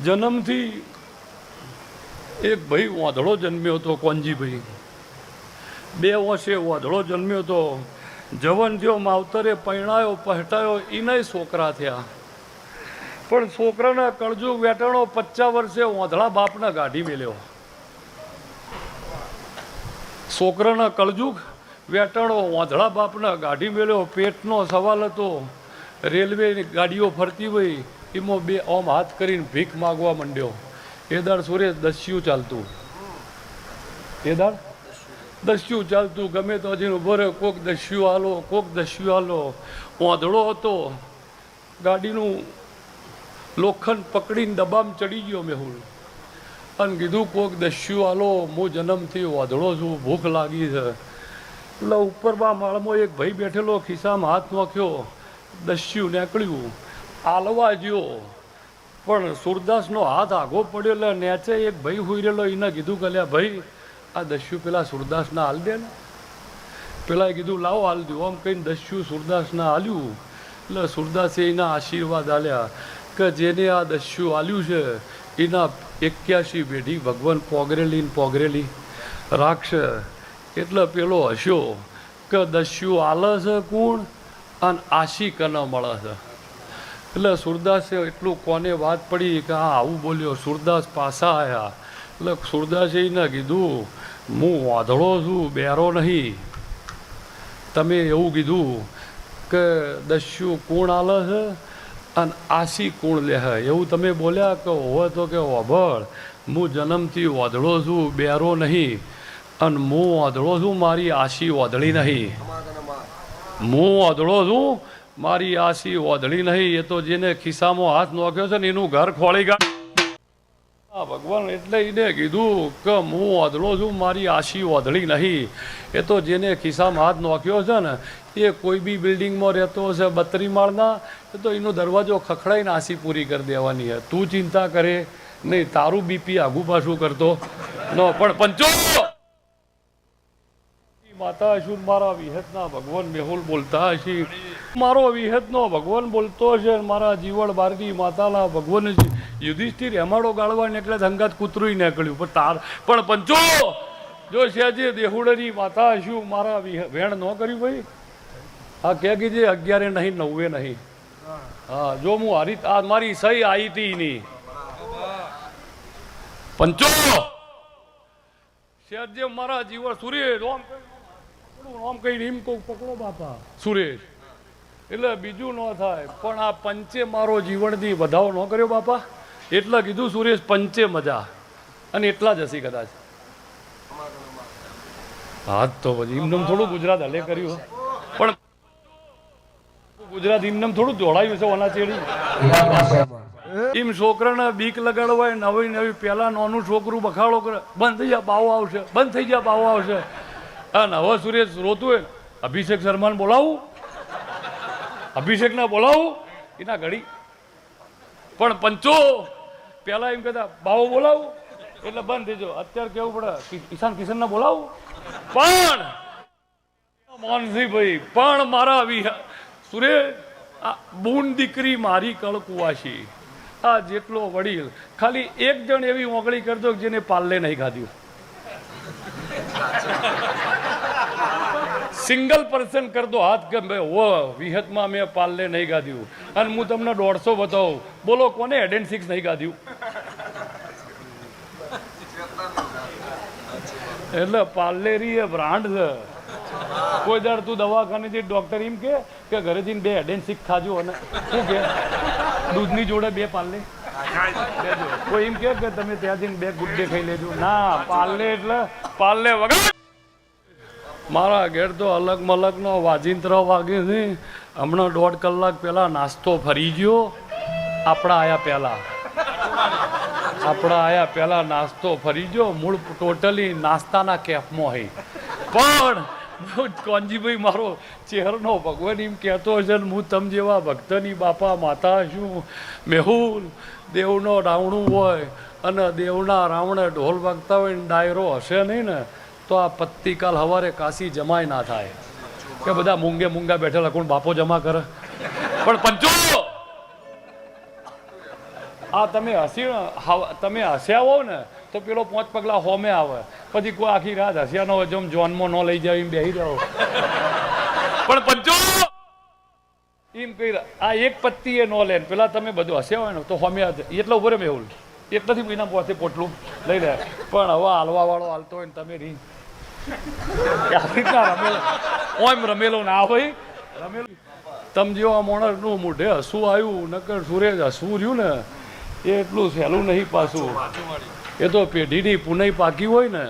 જન્મથી એક ભાઈ વાંધળો જન્મ્યો હતો, કોનજીભાઈ. 2 વર્ષે વાંધળો જન્મ્યો હતો. જવન થયો, માવતરે પરણાયો, પહેટાયો, એનાય છોકરા થયા. પણ છોકરાના કળજુગ વેટાણો 50 વર્ષે વાંધળા બાપના ગાઢી મેલ્યો. છોકરાના કળજુગ વેટાણો વાંધળા બાપના ગાઢી મેલ્યો. પેટનો સવાલ હતો. રેલવેની ગાડીઓ ફરતી હોય એમાં 2 ઓમ હાથ કરીને ભીખ માગવા માંડ્યો. એ દાડ સુરેશ દસ્યુ ચાલતું. એ દાડ દસ્યુ ચાલતું. ગમે તો હજી ઉભો રહ્યો, કોક દસ્યુ હાલો, કોક દસ્યુ હાલો. વાંધળો હતો. ગાડીનું લોખંડ પકડીને દબામ ચડી ગયો મેહુલ અને કીધું કોક દસ્યુ હાલો, હું જન્મથી વાંધળો છું, ભૂખ લાગી છે. એટલે ઉપરમાં માળમાં એક ભાઈ બેઠેલો, ખિસ્સામાં હાથ નાખ્યો. દસ્યુ નીકળ્યું, આલવા જ્યો. પણ સુરદાસનો હાથ આઘો પડ્યો એટલે નેચે એક ભાઈ હોઈ રહેલો. એને કીધું કે લ્યા ભાઈ, આ દસ્યુ પેલા સુરદાસના હાલ દે ને. પેલાએ કીધું લાવો હાલ દઉં. આમ કહીને દસ્યુ સુરદાસના હાલ્યું. એટલે સુરદાસે એના આશીર્વાદ આલ્યા કે જેને આ દસ્યુ આલ્યું છે એના 81 પેઢી ભગવાન પોગરેલી રાખશે. એટલે પેલો હસ્યો કે દસ્યુ આલે છે કોણ અને આશી કને મળે છે. એટલે સુરદાસે એટલું કોને વાત પડી કે આ આવું બોલ્યો. સુરદાસ પાછા આવ્યા. એટલે સુરદાસે એને કીધું હું વાંધળો છું, બેરો નહીં. તમે એવું કીધું કે દસ્યુ કોણ આલે છે અને આશી કોણ લે છે, એવું તમે બોલ્યા કે હોય તો કે ઓભળ, હું જન્મથી વાંધળો છું, બેરો નહીં. અને હું વાંધળો છું, મારી આશી વાંધળી નહીં. હું વાંધળો છું, મારી આશી વાંધળી નહીં. એ તો જેને ખિસ્સામાં હાથ નાખ્યો છે ને એનું ઘર ખોળી ગયા ભગવાન. એટલે એને કીધું કે હું વાંધળો છું, મારી આશી વાંધળી નહીં. એ તો જેને ખિસ્સામાં હાથ નાખ્યો છે ને એ કોઈ બી બિલ્ડિંગમાં રહેતો હશે 32 માળના, એ તો એનો દરવાજો ખખડાઈને આશી પૂરી કરી દેવાની છે. તું ચિંતા કરે નહીં, તારું બીપી આગુ પાછું કરતો ન. પણ પંચો માતા હશું, મારા વિહતના ભગવાન મેહુલ બોલતા હશી. મારો વિહતનો ભગવાન બોલતો હશે. મારા જીવળ બારની માતાના ભગવાન યુધિષ્ઠિર હેમાડો ગાળવા નીકળે, ધંગાત કૂતરું નીકળ્યું. પણ પંચો જો છે દેહુડની માતા હશું, મારા વેણ ન કર્યું ભાઈ. હા કે કીજે 11 નહીં 9 નહીં. હા જો હું હારી આ મારી સહી આવી હતી નહીં. પંચો શેરજે મારા જીવન સુરેશ આમ કઈ રીમ કહું પકડો બાપા સુરેશ. એટલે બીજું ન થાય. પણ આ પંચે મારો જીવનથી વધાવો ન કર્યો બાપા. એટલે કીધું સુરેશ પંચે મજા. અને એટલા જ હશે કદાચ. હા તો પછી એમને થોડું ગુજરાત હલે કર્યું. પણ ગુજરાત એમને થોડું જોડાયું છે ઓના ચેડી. એમ છોકરાને બીક લગાડવાય નવી પેલા નાનું છોકરું બખાડો કરે, બંધ થઈ જા બાવો આવશે, બંધ થઈ જા બાવો આવશે. અને હવે સુરેશ રોતું હોય, અભિષેક શર્માને બોલાવું, અભિષેકને બોલાવું એના ઘડી. પણ પંચો પેલા એમ કહેતા બાવો બોલાવું એટલે બંધ થઈ જાવ. અત્યારે કેવું પડે ઈશાન કિશનને બોલાવું. પણ માનસીભાઈ પણ મારા સુરેશ આ બૂન દીકરી મારી કળકુવાસી. આ જેટલો વડીલ ખાલી એક જણ એવી ઓગળી કરજો જેને પાલ્લે નહીં ખાધ્યું. સિંગલ પર્સન કરતો હાથ કે વિહતમાં મેં પાલ્લે નહીં ખાધ્યું. અને હું તમને 150 બતાવું, બોલો કોને હેડ એન્ડ 6 નહીં ખાધ્યું? એટલે પાલ્લેરી એ બ્રાન્ડ છે. કોઈ દર તું દવાખાનેથી ડોક્ટર એમ કે ઘરે જઈને 2 હેડ એન્ડ 6 ખાજો અને શું કે દૂધની જોડે 2 પાલ્લે લેજો. કોઈ એમ કે તમે ત્યાં જઈને 2 ગુડ્ડે ખાઈ લેજો. ના, પાલ્લે એટલે પાલ્લે વગર. મારા ઘેર તો અલગ મલગનો વાજિંત્ર વાગે છે. હમણાં 1.5 કલાક પહેલાં નાસ્તો ફરી ગયો. આપણા આયા પહેલાં નાસ્તો ફરી ગયો. મૂળ ટોટલી નાસ્તાના કેફમાં હોય. પણ કોનજીભાઈ મારો ચહેરનો ભગવાન એમ કહેતો હશે ને હું તમ જેવા ભક્તની બાપા માતા છું. મેહુલ દેવનો રાવણું હોય અને દેવના રાવણે ઢોલ વાગતા હોય ને ડાયરો હશે નહીં ને તો આ પત્તિકાલ સવારે કાશી જમાય ના થાય કે બધા મૂંગા બેઠેલા કોણ બાપો જમા કરે. પણ પંચો આ તમે હસ્યા હોવ ને તો પેલો 5 પગલા હોમે આવે, પછી કોઈ આખી રાત હસ્યા ન હોય, જેમ જોનમાં ન લઈ જાય એમ બેસી જાઓ. પણ પંચો એમ કહી આ એક પત્તી એ ન લે, પેલા તમે બધું હસ્યા હોય ને તો હોમે એટલે ઉભો રે મેહુલ, એટલાથી મહિના પોતે પોટલું લઈ લે. પણ હવે હાલવા વાળો હાલતો હોય ને તમે રી ઓમ રમેલો ના ભાઈ, રમેલો તમ જેવા મોણસનું મોઢે હસવું આવ્યું, નકર સુરેજ હસવું રહ્યું ને એ એટલું સહેલું નહીં પાછું. એ તો પેઢીની પુનઈ પાકી હોય ને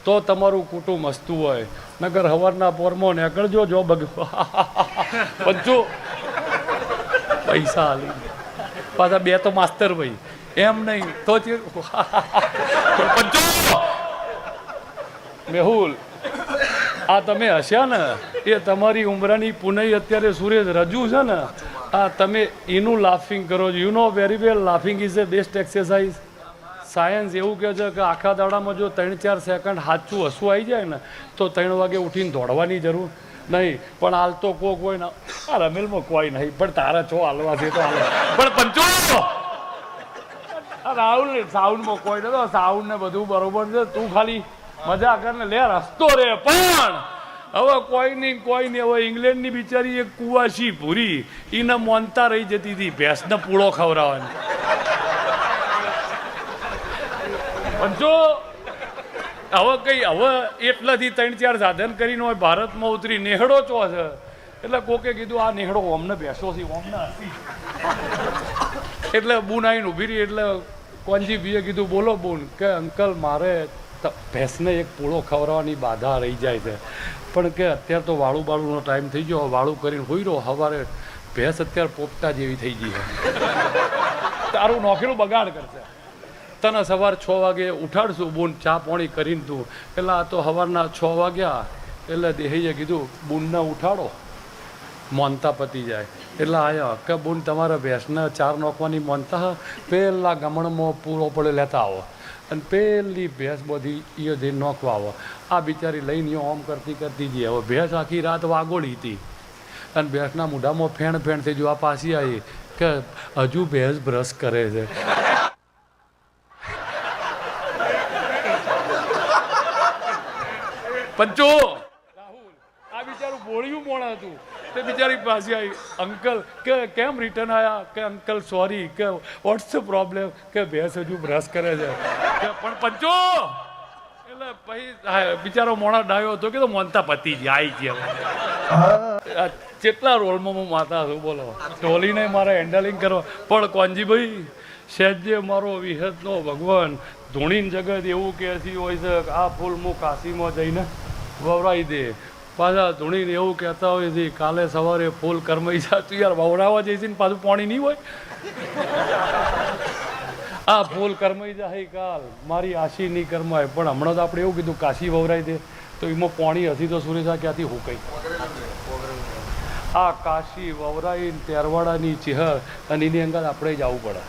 તો તમારું કુટુંબ હસતું હોય, નકર હવારના પોરમાં નીકળજો જો પંચો પૈસા હાલી પાછા 2 તો માસ્તર ભાઈ, એમ નહીં તો પંચો મેહુલ આ તમે હસ્યા ને એ તમારી ઉંમરાની પુનઈ અત્યારે સુરેશ રજૂ છે ને, આ તમે એનું લાફિંગ કરો છો. You know very well laughing is A best exercise. Science એવું કહે છે કે આખા દાડામાં જો 3-4 સેકન્ડ સાચું હસવું આવી જાય ને તો 3 વાગે ઉઠીને દોડવાની જરૂર નહીં. પણ હાલ તો કોઈ ના, આ રમેલમાં કોઈ નહીં, પણ તારા છો હાલવા છે તો હાલ. પણ પંચો રાહુલ સાઉન્ડમાં કોઈ નતો, સાઉન્ડ ને બધું બરોબર છે, તું ખાલી મજા કર ને લે રસ્તો રે. પણ હવે કોઈ નહીં હવે ઇંગ્લેન્ડની બિચારી એક કુવાસી ભૂરી એને મોનતા રહી જતી હતી ભેંસને પૂળો ખવડાવવાની. પંચો હવે એટલાથી 3-4 સાધન કરીને હોય ભારતમાં ઉતરી નેહડો ચો છે, એટલે કોકે કીધું આ નેહડો અમને બેસો છે અમને હસી, એટલે બુન આવીને ઊભી રહી. એટલે કોનજી ભાઈએ કીધું બોલો બુન, કે અંકલ મારે ભેંસને એક પૂળો ખવડાવવાની બાધા રહી જાય છે, પણ કે અત્યારે તો વાળુનો ટાઈમ થઈ ગયો, વાળું કરીને હોઈ રહ્યો, સવારે ભેંસ અત્યારે પોપટા જેવી થઈ ગઈ છે, તારું નોખેલું બગાડ કરશે. તને સવાર 6 વાગે ઉઠાડશું બોન, ચા પાણી કરીને તું. એટલે આ તો સવારના 6 વાગ્યા એટલે દેહીએ કીધું બુનને ઉઠાડો, મોનતા પતી જાય. એટલે આયા કે બુન તમારા ભેંસને 4 નોખવાની મોનતા પેલા ગમણમાં પૂરો પડે લેતા આવો, અને પેલી ભેંસ બધી એ જઈને નોખવા આવો. આ બિચારી લઈને ઓમ કરતી જઈએ. હવે ભેંસ આખી રાત વાગોળી હતી અને ભેંસના મોઢામાં ફેણ થઈ ગયું. આ પાછી આવી કે હજુ ભેંસ બ્રશ કરે છે. પંચો રાહુલ આ બિચારું બોળિયું મોણ હતું, તે બિચારી પાસે આવી, અંકલ કે કેમ રિટર્ન આવ્યા, કે અંકલ સોરી, કે વોટ્સ ધ પ્રોબ્લેમ, કે ભેંસ હજુ બ્રશ કરે છે. પણ પંચો એટલે પછી બિચારો મોણા ડાયો હતો કે તો મોનતા પતી જ આવી ગયા. કેટલા રોલમાં હું માતા છું બોલો, ઢોલીને મારે હેન્ડલિંગ કરવા. પણ કોનજીભાઈ સહેજે મારો વિહતનો ભગવાન ધૂણીન જગત એવું કહેતી હોય છે કે આ ફૂલ હું કાશીમાં જઈને વવરાઈ દે. પાછા ધૂણીને એવું કહેતા હોય છે કાલે સવારે ફૂલ કરમાઈ જા. તું યાર વવરાવા જઈશ ને પાછું પાણી નહીં હોય. આ ફૂલ કરમાઈ જાય કાલ, મારી આશી નહીં કરમાય. પણ હમણાં તો આપણે એવું કીધું કાશી વવરાઈ દે, તો એમાં પાણી હતી તો સુરેશા ક્યાંથી હુકાઈ. આ કાશી વવરાઈ તેરવાડાની ચેહર અને એની અંગત આપણે જવું પડે.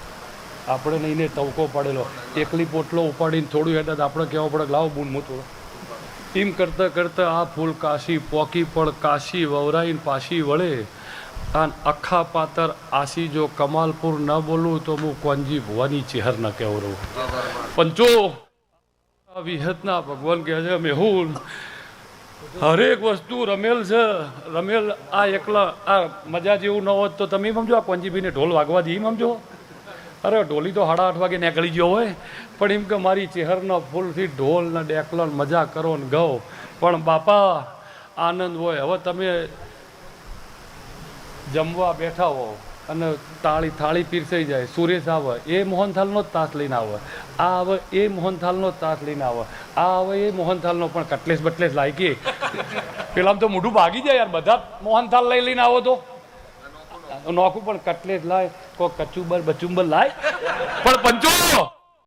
આપણે નહીં તવકો પડેલો એકલી પોટલો ઉપાડીને થોડું હેઠળ આપણે કહેવું પડે લાવો બૂન હું થોડું. એમ કરતાં આ ફૂલ કાશી પોકી પણ કાશી વવરાઈને પાછી વળે. અને આખા પાતર આશી જો કમાલપુર ન બોલું તો હું કોનજી ભુવાની ચેહર ન કહેવું રહું. પંચો વિહતના ભગવાન કહે છે મેહુલ હરેક વસ્તુ રમેલ છે. રમેલ આ એકલા આ મજા જેવું ન હોત તો તમે સમજો આ કોનજીભાઈને ઢોલ વાગવા દે એમ સમજો. અરે ઢોલી તો 8:30 વાગે નીકળી ગયો હોય, પણ એમ કે મારી ચેહરના ફૂલથી ઢોલ ને ડેકલો મજા કરો ને ગાઓ. પણ બાપા આનંદ હોય. હવે તમે જમવા બેઠા હો અને થાળી પીરસાઈ જાય, સુરેશ આવે એ મોહનથાલનો જ તાસ લઈને આવે, આ આવે એ મોહનથાલનો જ તાસ લઈને આવે, આ આવે એ મોહનથાલનો. પણ કટલેસ બટલેસ લાગી પેલા તો મોઢું ભાગી જાય યાર. બધા મોહનથાલ લઈને આવો તો નોખું, પણ કટલેસ લાય, કોઈ કચુંબર બચુંબર લાય. પણ પંચો